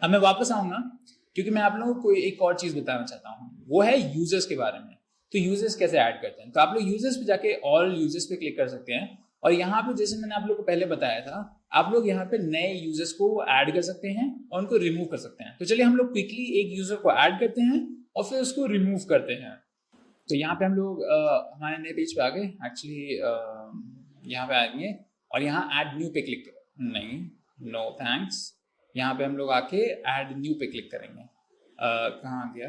अब मैं वापस आऊंगा क्योंकि मैं आप लोगों को एक और चीज बताना चाहता हूँ, वो है यूजर्स के बारे में। तो यूजर्स कैसे ऐड करते हैं, तो आप लोग यूजर्स पे जाके ऑल यूजर्स पे क्लिक कर सकते हैं और यहाँ पे जैसे मैंने आप लोग को पहले बताया था, आप लोग यहाँ पे नए यूजर्स को ऐड कर सकते हैं और उनको रिमूव कर सकते हैं। तो चलिए हम लोग क्विकली एक यूजर को ऐड करते हैं और फिर उसको रिमूव करते हैं। तो यहाँ पे हम लोग हमारे नए पेज पे आ गए। एक्चुअली यहाँ पे आएंगे और यहाँ ऐड न्यू पे क्लिक नहीं, नो थैंक्स। यहाँ पे हम लोग आके ऐड न्यू पे क्लिक करेंगे। कहाँ आ गया,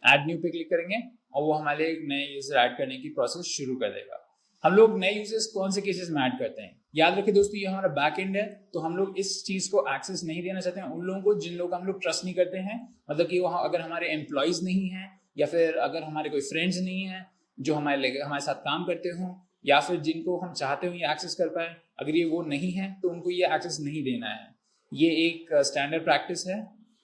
ऐड न्यू पे क्लिक करेंगे और वो हमारे एक नए यूजर ऐड करने की प्रोसेस शुरू कर देगा। हम लोग नए यूजर्स कौन से केसेस में ऐड करते हैं, याद रखिए दोस्तों, ये हमारा बैक एंड है, तो हम लोग इस चीज को एक्सेस नहीं देना चाहते हैं उन लोगों को जिन लोगों का हम लोग ट्रस्ट नहीं करते हैं। मतलब कि वहाँ अगर हमारे एम्प्लॉयज नहीं है या फिर अगर हमारे कोई फ्रेंड्स नहीं है जो हमारे साथ काम करते हों, या फिर जिनको हम चाहते हो ये एक्सेस कर पाए, अगर ये वो नहीं है तो उनको ये एक्सेस नहीं देना है। ये एक स्टैंडर्ड प्रैक्टिस है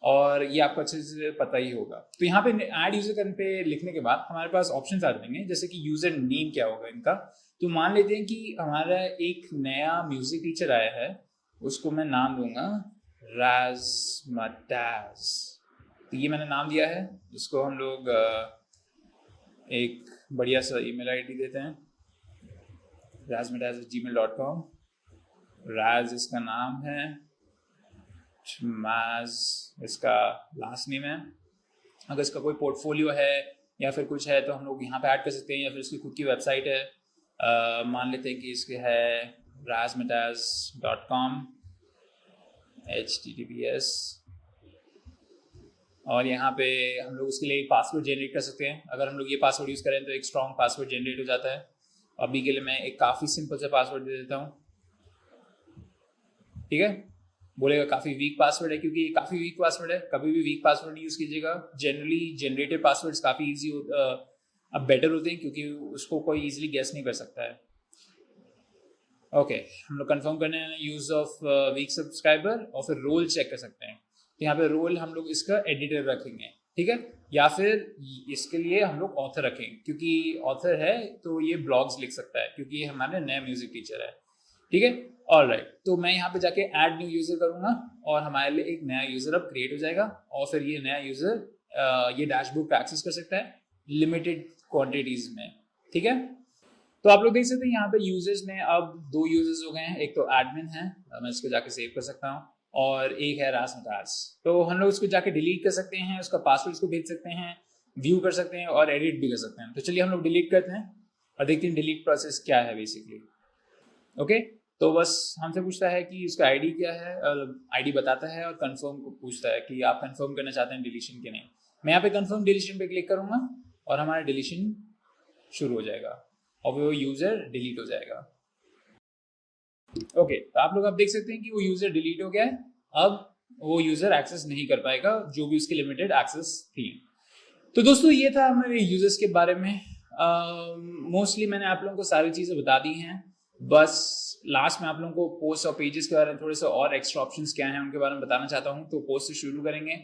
और ये आपको अच्छे से पता ही होगा। तो यहाँ पे ऐड यूजर करने पे लिखने के बाद हमारे पास ऑप्शंस आ जाएंगे, जैसे कि यूजर नेम क्या होगा इनका। तो मान लेते हैं कि हमारा एक नया म्यूजिक टीचर आया है, उसको मैं नाम दूंगा राजमटाज। तो ये मैंने नाम दिया है, इसको हम लोग एक बढ़िया सा ईमेल आईडी देते हैं, razmatash@gmail.com। राज इसका नाम है, माज इसका लास्ट नेम है। अगर इसका कोई पोर्टफोलियो है या फिर कुछ है तो हम लोग यहाँ पे ऐड कर सकते हैं, या फिर इसकी खुद की वेबसाइट है। मान लेते हैं कि इसके है razmatash.com https, और यहाँ पे हम लोग उसके लिए एक पासवर्ड जनरेट कर सकते हैं। अगर हम लोग ये पासवर्ड यूज़ करें तो एक स्ट्रॉन्ग पासवर्ड जनरेट हो जाता है। अभी के लिए मैं एक काफ़ी सिंपल सा पासवर्ड दे देता हूँ, ठीक है। बोलेगा काफ़ी वीक पासवर्ड है, क्योंकि ये काफ़ी वीक पासवर्ड है, कभी भी वीक पासवर्ड यूज़ कीजिएगा। जनरली जनरेटेड पासवर्ड्स काफ़ी ईजी अब बेटर होते हैं क्योंकि उसको कोई ईजिली गेस नहीं कर सकता है। ओके, हम लोग कंफर्म करने हैं यूज़ ऑफ वीक सब्सक्राइबर, और फिर रोल चेक कर सकते हैं। तो यहाँ पे रोल हम लोग इसका एडिटर रखेंगे, ठीक है, या फिर इसके लिए हम लोग ऑथर रखेंगे, क्योंकि ऑथर है तो ये ब्लॉग्स लिख सकता है, क्योंकि ये हमारे नया म्यूजिक टीचर है, ठीक है। ऑलराइट, तो मैं यहाँ पे जाके ऐड न्यू यूजर करूंगा और हमारे लिए एक नया यूजर अब क्रिएट हो जाएगा, और फिर ये नया यूजर ये डैशबोर्ड को एक्सेस कर सकता है लिमिटेड क्वांटिटीज में, ठीक है। तो आप लोग देख सकते हैं यहाँ पे यूजर्स में अब 2 यूजर्स हो गए हैं, एक तो एडमिन है, मैं इसको जाके सेव कर सकता हूँ, और एक है राजमटाज। तो हम लोग इसको जाके डिलीट कर सकते हैं, उसका पासवर्ड इसको भेज सकते हैं, व्यू कर सकते हैं और एडिट भी कर सकते हैं। तो चलिए हम लोग डिलीट करते हैं और देखते हैं डिलीट प्रोसेस क्या है बेसिकली। ओके, तो बस हमसे पूछता है कि उसका आईडी क्या है, आईडी बताता है और कंफर्म को पूछता है कि आप कंफर्म करना चाहते हैं डिलीशन के नहीं। मैं यहाँ पे कंफर्म डिलीशन पे क्लिक करूंगा और हमारा डिलीशन शुरू हो जाएगा और वो यूजर डिलीट हो जाएगा। ओके, तो आप लोग अब देख सकते हैं कि वो यूजर डिलीट हो गया है। अब वो यूजर एक्सेस नहीं कर पाएगा जो भी उसकी लिमिटेड एक्सेस थी। तो दोस्तों ये था हमारे यूजर्स के बारे में। मोस्टली मैंने आप लोगों को सारी चीजें बता दी हैं, बस लास्ट में आप लोगों को पोस्ट और पेजेस के बारे में थोड़े से और एक्स्ट्रा ऑप्शंस क्या हैं उनके बारे में बताना चाहता हूँ। तो पोस्ट से शुरू करेंगे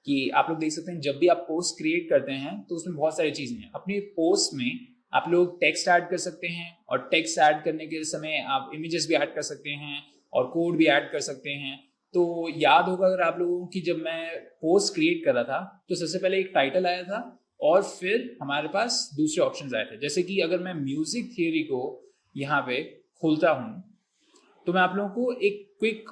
कि आप लोग देख सकते हैं जब भी आप पोस्ट क्रिएट करते हैं तो उसमें बहुत सारी चीजें हैं। अपनी पोस्ट में आप लोग टेक्स्ट ऐड कर सकते हैं, और टेक्स्ट ऐड करने के समय आप इमेजेस भी ऐड कर सकते हैं और कोड भी ऐड कर सकते हैं। तो याद होगा अगर आप लोगों की, जब मैं पोस्ट क्रिएट कर रहा था तो सबसे पहले एक टाइटल आया था और फिर हमारे पास दूसरे ऑप्शंस आए थे। जैसे कि अगर मैं म्यूजिक थियरी को यहाँ पे खोलता हूँ तो मैं आप लोगों को एक क्विक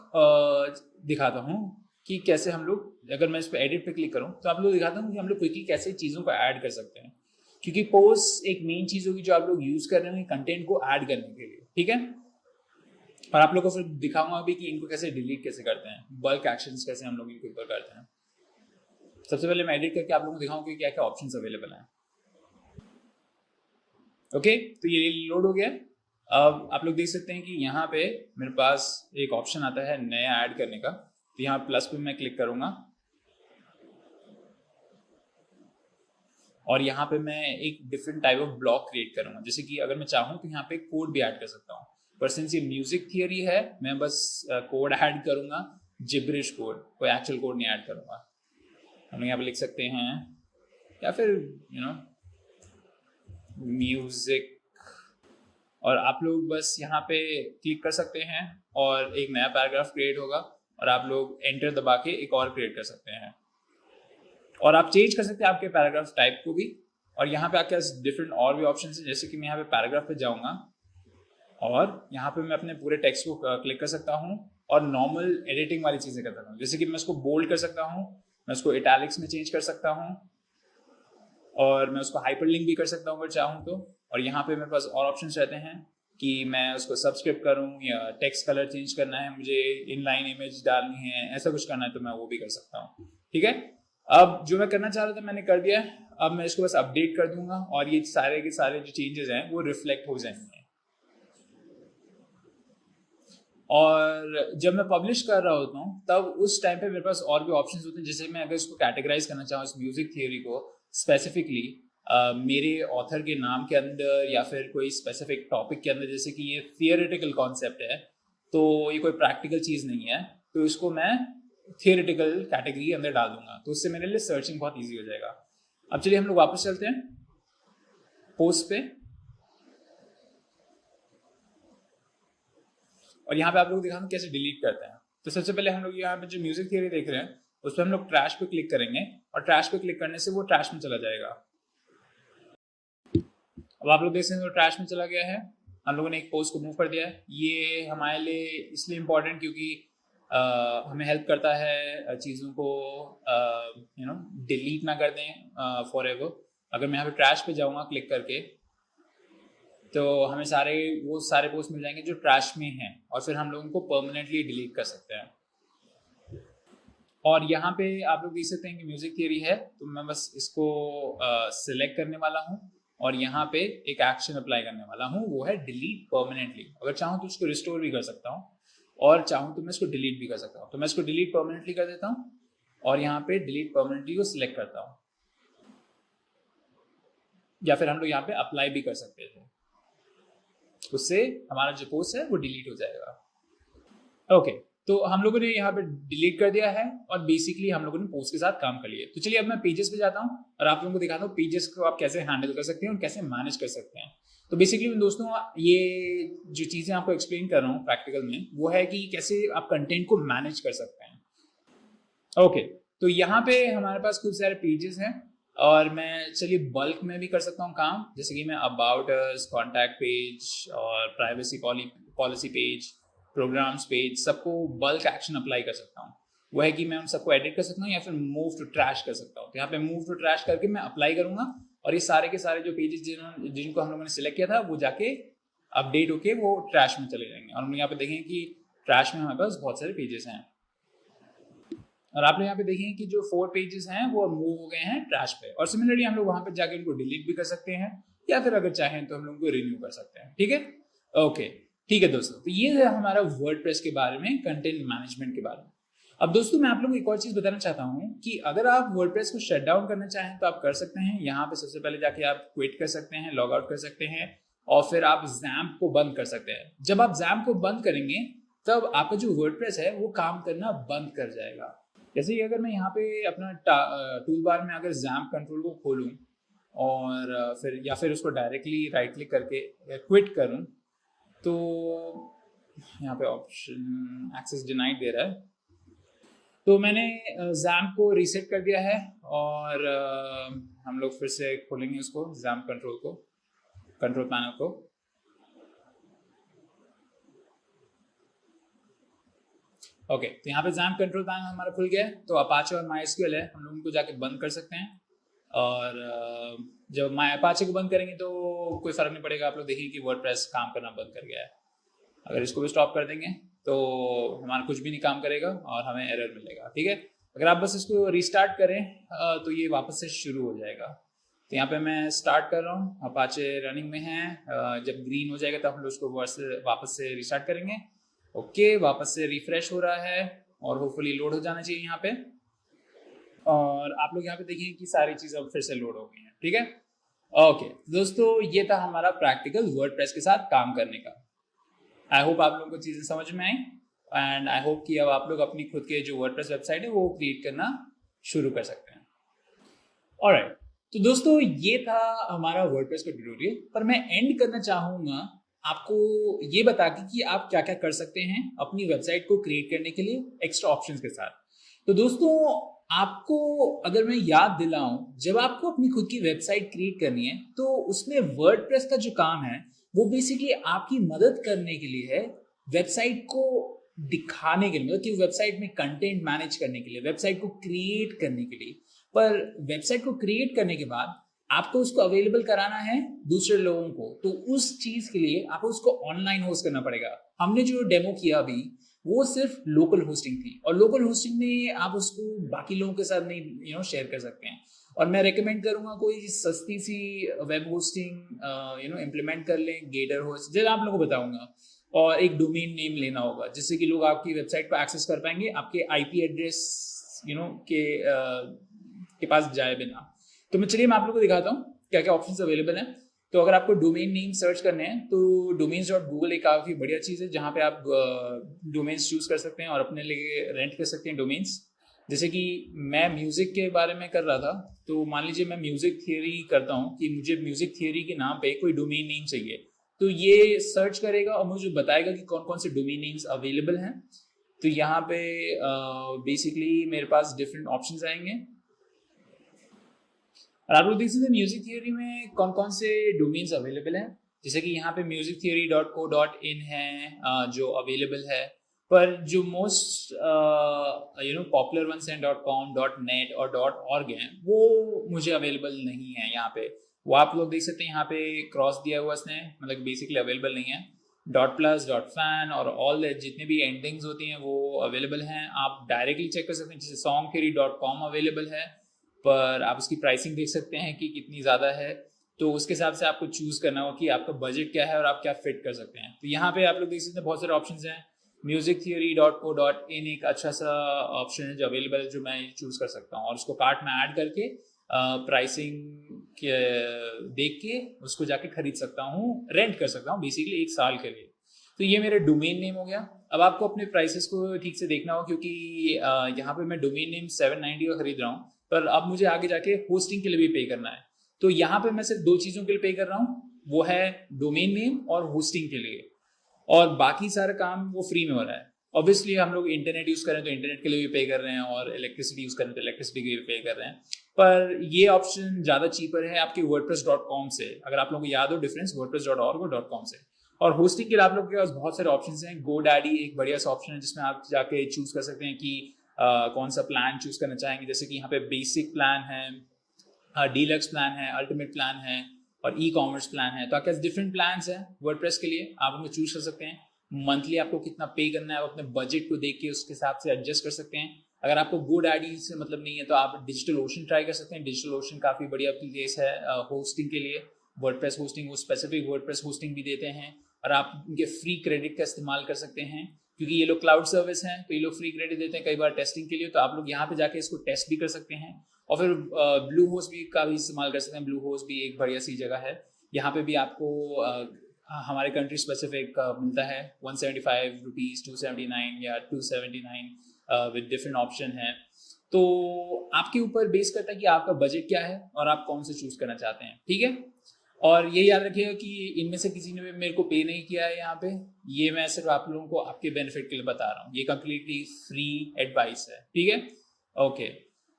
दिखाता हूँ कि कैसे हम लोग, अगर मैं इस पर एडिट पे क्लिक करूँ तो आप लोग दिखाता हूँ कि हम लोग क्विकली कैसे चीज़ों को ऐड कर सकते हैं, क्योंकि पोस्ट एक मेन चीज़ होगी जो आप लोग यूज़ कर रहे हैं कंटेंट को ऐड करने के लिए, ठीक है। और आप लोग को फिर दिखाऊंगा भी कि इनको कैसे डिलीट कैसे करते हैं, बल्क एक्शंस कैसे हम लोग इनके ऊपर करते हैं। सबसे पहले मैं एडिट करके आप लोगों को दिखाऊंगा कि क्या क्या ऑप्शंस अवेलेबल हैं। ओके, तो ये लोड हो गया। अब आप लोग देख सकते हैं कि यहाँ पे मेरे पास एक ऑप्शन आता है नया ऐड करने का। तो यहाँ प्लस पे मैं क्लिक करूंगा और यहाँ पे मैं एक different type of block create करूंगा। जैसे कि अगर मैं चाहूँ तो यहाँ पे कोड भी ऐड कर सकता हूँ, पर सिंस ये म्यूजिक थियरी है मैं बस कोड ऐड करूंगा, जिब्रिश कोड, कोई एक्चुअल कोड नहीं ऐड करूंगा। हम यहाँ पे लिख सकते हैं, या फिर म्यूजिक, और आप लोग बस यहाँ पे क्लिक कर सकते हैं और एक नया पैराग्राफ क्रिएट होगा और आप लोग एंटर दबा के एक और क्रिएट कर सकते हैं। और आप चेंज कर सकते हैं आपके पैराग्राफ टाइप को भी। और यहाँ पे आपके पास डिफरेंट और भी ऑप्शन है, जैसे कि मैं यहाँ पे पैराग्राफ पे जाऊँगा और यहाँ पे मैं अपने पूरे टेक्स्ट को क्लिक कर सकता हूँ और नॉर्मल एडिटिंग वाली चीज़ें कर सकता हूँ, जैसे कि मैं उसको बोल्ड कर सकता हूँ, मैं उसको इटैलिक्स में चेंज कर सकता हूँ और मैं उसको हाइपरलिंक भी कर सकता हूँ अगर चाहूँ तो। और यहाँ पे मेरे पास और ऑप्शंस रहते हैं कि मैं उसको सब्सक्रिप्ट करूँ या टेक्स्ट कलर चेंज करना है, मुझे इनलाइन इमेज डालनी है, ऐसा कुछ करना है तो मैं वो भी कर सकता हूँ। ठीक है, अब जो मैं करना चाह रहा था मैंने कर दिया है। अब मैं इसको बस अपडेट कर दूंगा और ये सारे के सारे जो चेंजेस हैं वो रिफ्लेक्ट हो जाएंगे। और जब मैं पब्लिश कर रहा होता हूँ तब उस टाइम पे मेरे पास और भी ऑप्शंस होते हैं, जैसे मैं अगर इसको कैटेगराइज करना चाहूँ इस म्यूजिक थियोरी को स्पेसिफिकली मेरे ऑथर के नाम के अंदर या फिर कोई स्पेसिफिक टॉपिक के अंदर, जैसे कि ये थियोरेटिकल कॉन्सेप्ट है तो ये कोई प्रैक्टिकल चीज़ नहीं है, तो इसको मैं थियोरेटिकल कैटेगरी के अंदर डाल दूंगा, तो उससे मेरे लिए सर्चिंग बहुत ईजी हो जाएगा। अब चलिए हम लोग वापस चलते हैं पोस्ट पे और यहाँ पे आप लोग दिखाना कैसे डिलीट करते हैं। तो सबसे पहले हम लोग यहाँ पे जो म्यूजिक थियरी देख रहे हैं उस पर हम लोग ट्रैश पे क्लिक करेंगे और ट्रैश पे क्लिक करने से वो ट्रैश में चला जाएगा। अब आप लोग देख सकते हैं तो ट्रैश में चला गया है, हम लोगों ने एक पोस्ट को मूव कर दिया है। ये हमारे लिए इसलिए इम्पोर्टेंट क्योंकि हमें हेल्प करता है चीज़ों को डिलीट ना कर दें फॉर एवर। अगर मैं यहाँ पे ट्रैश पे जाऊँगा क्लिक करके तो हमें वो सारे पोस्ट मिल जाएंगे जो ट्रैश में हैं और फिर हम लोग उनको परमानेंटली डिलीट कर सकते हैं। और यहाँ पे आप लोग देख सकते हैं कि म्यूजिक थियरी है, तो मैं बस इसको सिलेक्ट करने वाला हूँ और यहाँ पे एक एक्शन अप्लाई करने वाला हूँ, वो है डिलीट परमानेंटली। अगर चाहूँ तो इसको रिस्टोर भी कर सकता हूँ और चाहूँ तो मैं इसको डिलीट भी कर सकता हूँ। तो मैं इसको डिलीट परमानेंटली कर देता हूँ और यहाँ पे डिलीट परमानेंटली को सिलेक्ट करता हूँ, या फिर हम लोग यहाँ पे अप्लाई भी कर सकते थे, उससे हमारा जो पोस्ट है वो डिलीट हो जाएगा। ओके, तो हम लोगों ने यहाँ पे डिलीट कर दिया है और बेसिकली हम लोगों ने पोस्ट के साथ काम कर लिया। तो चलिए अब मैं पेजेस पे जाता हूँ और आप लोगों को दिखाता हूँ पेजेस को आप कैसे हैंडल कर सकते हैं और कैसे मैनेज कर सकते हैं। तो बेसिकली दोस्तों ये जो चीज़ें आपको एक्सप्लेन कर रहा हूँ प्रैक्टिकल में, वो है कि कैसे आप कंटेंट को मैनेज कर सकते हैं। ओके, तो यहाँ पे हमारे पास खूब सारे पेजेस हैं और मैं चलिए बल्क में भी कर सकता हूँ काम, जैसे कि मैं अबाउट अस, कॉन्टैक्ट पेज और privacy policy page, programmes page, सबको बल्क एक्शन अप्लाई कर सकता हूँ। वो है कि मैं उन सबको एडिट कर सकता हूँ या फिर मूव टू ट्रैश कर सकता हूँ। तो यहाँ पे मूव टू ट्रैश करके मैं अप्लाई करूंगा और ये सारे के सारे जो पेजेस जिनको हम लोगों ने सिलेक्ट किया था वो जाके अपडेट होके वो ट्रैश में चले जाएंगे। और हम यहाँ पे देखेंगे कि ट्रैश में हमारे पास बहुत सारे पेजेस हैं और आप लोग यहाँ पे देखेंगे कि जो 4 पेजेस हैं वो मूव हो गए हैं ट्रैश पे। और सिमिलरली हम लोग वहां पे जाके उनको डिलीट भी कर सकते हैं या फिर अगर चाहें तो हम लोग उनको रिन्यू कर सकते हैं। ठीक है, ओके, ठीक है दोस्तों, तो ये है हमारा वर्डप्रेस के बारे में, कंटेंट मैनेजमेंट के बारे में। अब दोस्तों मैं आप लोगों को एक और चीज बताना चाहता हूँ कि अगर आप वर्डप्रेस को शट डाउन करना चाहें तो आप कर सकते हैं। यहाँ पे सबसे पहले जाके आप क्विट कर सकते हैं, लॉग आउट कर सकते हैं और फिर आप जैम्प को बंद कर सकते हैं। जब आप जैम्प को बंद करेंगे तब आपका जो वर्डप्रेस है वो काम करना बंद कर जाएगा। जैसे कि अगर मैं यहाँ पे अपना टूल बार में अगर जैम्प कंट्रोल को खोलूँ और फिर या फिर उसको डायरेक्टली राइट क्लिक करके क्विट करूँ तो यहाँ पे ऑप्शन एक्सेस डिनाइड दे रहा है। तो मैंने जैम्प को रीसेट कर दिया है और हम लोग फिर से खोलेंगे उसको जैम्प कंट्रोल पैनल को। ओके, तो यहाँ पे जैम्प कंट्रोल पैनल हमारा खुल गया है। तो अपाचे और माइस्क्यूएल है, हम लोग उनको जाके बंद कर सकते हैं और जब अपाचे को बंद करेंगे तो कोई फर्क नहीं पड़ेगा। आप लोग देखेंगे कि वर्डप्रेस काम करना बंद कर गया है। अगर इसको भी स्टॉप कर देंगे तो हमारा कुछ भी नहीं काम करेगा और हमें एरर मिलेगा। ठीक है, अगर आप बस इसको रिस्टार्ट करें तो ये वापस से शुरू हो जाएगा। तो यहाँ पे मैं स्टार्ट कर रहा हूँ, अपाचे रनिंग में है। जब ग्रीन हो जाएगा तो हम लोग उसको वापस से रिस्टार्ट करेंगे। ओके, वापस से रिफ्रेश हो रहा है और होपफुली लोड हो जाना चाहिए यहाँ पे। और आप लोग यहाँ पे देखेंगे कि सारी चीज़ अब फिर से लोड हो गई हैं। ठीक है, ओके दोस्तों, ये था हमारा प्रैक्टिकल वर्डप्रेस के साथ काम करने का। आई होप आप लोगों को चीज़ें समझ में आई एंड आई होप कि अब आप लोग अपनी खुद के जो वर्डप्रेस वेबसाइट है वो क्रिएट करना शुरू कर सकते हैं। ऑलराइट, तो दोस्तों ये था हमारा वर्डप्रेस का ट्यूटोरियल, पर मैं एंड करना चाहूँगा आपको ये बताती कि आप क्या क्या कर सकते हैं अपनी वेबसाइट को क्रिएट करने के लिए एक्स्ट्रा ऑप्शंस के साथ। तो दोस्तों, आपको अगर मैं याद दिलाऊं, जब आपको अपनी खुद की वेबसाइट क्रिएट करनी है तो उसमें वर्डप्रेस का जो काम है वो बेसिकली आपकी मदद करने के लिए है, वेबसाइट को दिखाने के लिए, मतलब कि वेबसाइट में कंटेंट मैनेज करने के लिए, वेबसाइट को क्रिएट करने के लिए। पर वेबसाइट को क्रिएट करने के बाद आपको उसको अवेलेबल कराना है दूसरे लोगों को, तो उस चीज के लिए आपको उसको ऑनलाइन होस्ट करना पड़ेगा। हमने जो डेमो किया अभी वो सिर्फ लोकल होस्टिंग थी, और लोकल होस्टिंग में आप उसको बाकी लोगों के साथ नहीं शेयर कर सकते हैं। और मैं रेकमेंड करूंगा कोई सस्ती सी वेब होस्टिंग इम्प्लीमेंट कर लें, गेटर होस्ट, जैसे आप लोगों को बताऊंगा। और एक डोमेन नेम लेना होगा जिससे कि लोग आपकी वेबसाइट को एक्सेस कर पाएंगे आपके आईपी एड्रेस के पास जाए बिना। तो मैं आप लोगों को दिखाता हूँ क्या क्या ऑप्शंस अवेलेबल हैं। तो अगर आपको डोमेन नेम सर्च करने हैं तो domains.google एक काफ़ी बढ़िया चीज़ है जहाँ पे आप डोमेन्स चूज कर सकते हैं और अपने लिए रेंट कर सकते हैं डोमेन्स। जैसे कि मैं म्यूज़िक के बारे में कर रहा था, तो मान लीजिए मैं म्यूज़िक थियरी करता हूँ कि मुझे म्यूज़िक थियरी के नाम पे कोई डोमेन नेम चाहिए, तो ये सर्च करेगा और मुझे बताएगा कि कौन कौन से डोमेन नेम्स अवेलेबल हैं। तो यहाँ पे बेसिकली मेरे पास डिफरेंट ऑप्शंस आएंगे और आप लोग देख सकते हैं म्यूजिक थियोरी में कौन कौन से डोमेन्स अवेलेबल हैं। जैसे कि यहाँ पे musictheory.co.in है जो अवेलेबल है। पर जो मोस्ट पॉपुलर वंस हैं .com, .net और .org हैं, वो मुझे अवेलेबल नहीं है यहाँ पे। वो आप लोग देख सकते हैं यहाँ पे क्रॉस दिया हुआ इसने, मतलब बेसिकली अवेलेबल नहीं है। .plus, .fan और ऑल जितने भी एंडिंग्स होती हैं वो अवेलेबल हैं। आप डायरेक्टली चेक कर सकते हैं, जैसे songtheory.com अवेलेबल है, पर आप उसकी प्राइसिंग देख सकते हैं कि कितनी ज़्यादा है। तो उसके हिसाब से आपको चूज करना होगा कि आपका बजट क्या है और आप क्या फिट कर सकते हैं। तो यहाँ पे आप लोग देख सकते हैं बहुत सारे ऑप्शंस हैं। musictheory.co.in एक अच्छा सा ऑप्शन है जो अवेलेबल है, जो मैं चूज कर सकता हूँ और उसको कार्ट में ऐड करके प्राइसिंग देख के उसको जाके खरीद सकता हूँ, रेंट कर सकता हूँ बेसिकली 1 साल के लिए। तो ये मेरा डोमेन नेम हो गया। अब आपको अपने प्राइसेस को ठीक से देखना हो, क्योंकि यहाँ पे मैं डोमेन नेम 790 का खरीद रहा हूँ, पर अब मुझे आगे जाके होस्टिंग के लिए भी पे करना है। तो यहाँ पे मैं सिर्फ 2 चीज़ों के लिए पे कर रहा हूँ, वो है डोमेन नेम और होस्टिंग के लिए, और बाकी सारा काम वो फ्री में हो रहा है। ऑब्वियसली हम लोग इंटरनेट यूज़ करें तो इंटरनेट के लिए भी पे कर रहे हैं, और इलेक्ट्रिसिटी यूज़ करें तो इलेक्ट्रिसिटी के लिए पे कर रहे हैं। पर ये ऑप्शन ज़्यादा चीपर है आपके wordpress.com से, अगर आप लोगों को याद हो डिफरेंस wordpress.org और .com से। और होस्टिंग के लिए आप लोगों के पास बहुत सारे ऑप्शन हैं। GoDaddy एक बढ़िया सा ऑप्शन है जिसमें आप जाके चूज कर सकते हैं कि कौन सा प्लान चूज करना चाहेंगे। जैसे कि यहाँ पे बेसिक प्लान है, डीलक्स प्लान है, अल्टीमेट प्लान है और ई कॉमर्स प्लान है। तो आपके पास डिफरेंट प्लान्स हैं वर्डप्रेस के लिए, आप उनको चूज कर सकते हैं। मंथली आपको कितना पे करना है, आप अपने बजट को देख के उसके हिसाब से एडजस्ट कर सकते हैं। अगर आपको GoDaddy से मतलब नहीं है तो आप डिजिटल ओशन ट्राई कर सकते हैं। डिजिटल ओशन काफ़ी बढ़िया प्लेस है होस्टिंग के लिए, वर्डप्रेस होस्टिंग, वो स्पेसिफिक वर्डप्रेस होस्टिंग भी देते हैं और आप उनके फ्री क्रेडिट का इस्तेमाल कर सकते हैं, क्योंकि ये लोग क्लाउड सर्विस हैं तो ये लोग फ्री क्रेडिट देते हैं कई बार टेस्टिंग के लिए। तो आप लोग यहाँ पे जाके इसको टेस्ट भी कर सकते हैं। और फिर ब्लू होस्ट भी का भी इस्तेमाल कर सकते हैं। ब्लू होस्ट भी एक बढ़िया सी जगह है, यहाँ पे भी आपको हमारे कंट्री स्पेसिफिक मिलता है 175 रुपीज़, 279 या 279 विद डिफरेंट ऑप्शन है। तो आपके ऊपर बेस करता है कि आपका बजट क्या है और आप कौन से चूज करना चाहते हैं, ठीक है। और ये याद रखिएगा कि इनमें से किसी ने भी मेरे को पे नहीं किया है यहाँ पे, ये मैं सिर्फ आप लोगों को आपके बेनिफिट के लिए बता रहा हूँ, ये कम्प्लीटली फ्री एडवाइस है, ठीक है। ओके,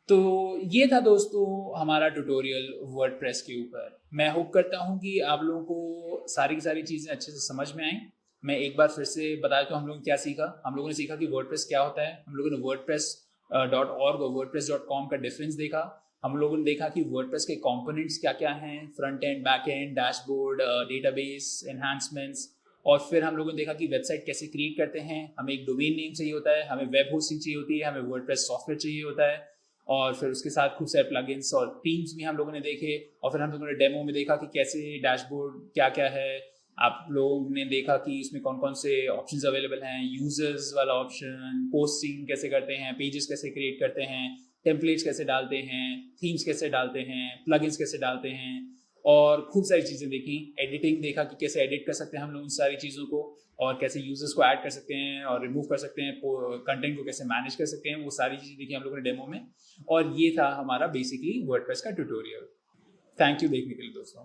तो ये था दोस्तों हमारा ट्यूटोरियल वर्डप्रेस के ऊपर। मैं होप करता हूँ कि आप लोगों को सारी की सारी चीज़ें अच्छे से समझ में आई। मैं एक बार फिर से बता दूँ हम लोगों ने क्या सीखा। हम लोगों ने सीखा कि वर्डप्रेस क्या होता है, हम लोगों ने वर्डप्रेस.org और वर्डप्रेस.com का डिफरेंस देखा। हम लोगों ने देखा कि वर्डप्रेस के कंपोनेंट्स क्या क्या हैं, front end, back and, dashboard, database, enhancements. और फिर हम लोगों ने देखा कि वेबसाइट कैसे क्रिएट करते हैं। हमें एक डोमेन नेम चाहिए होता है, हमें वेब होस्टिंग चाहिए होती है, हमें वर्डप्रेस सॉफ्टवेयर चाहिए होता है, और फिर उसके साथ खूब सारे प्लगइन्स और थीम्स भी हम लोगों ने देखे। और फिर हम लोगों ने डेमो में देखा कि कैसे डैशबोर्ड क्या क्या है। आप लोगों ने देखा कि इसमें कौन कौन से ऑप्शंस अवेलेबल हैं, यूजर्स वाला ऑप्शन, पोस्टिंग कैसे करते हैं, पेजेस कैसे क्रिएट करते हैं, टेम्पलेट्स कैसे डालते हैं, थीम्स कैसे डालते हैं, प्लगइन्स कैसे डालते हैं, और खूब सारी चीज़ें देखी। एडिटिंग देखा कि कैसे एडिट कर सकते हैं हम लोग उन सारी चीज़ों को, और कैसे यूजर्स को ऐड कर सकते हैं और रिमूव कर सकते हैं, कंटेंट को कैसे मैनेज कर सकते हैं, वो सारी चीज़ें देखी हम लोगों ने डेमो में। और ये था हमारा बेसिकली वर्डप्रेस का ट्यूटोरियल। थैंक यू देखने के लिए दोस्तों।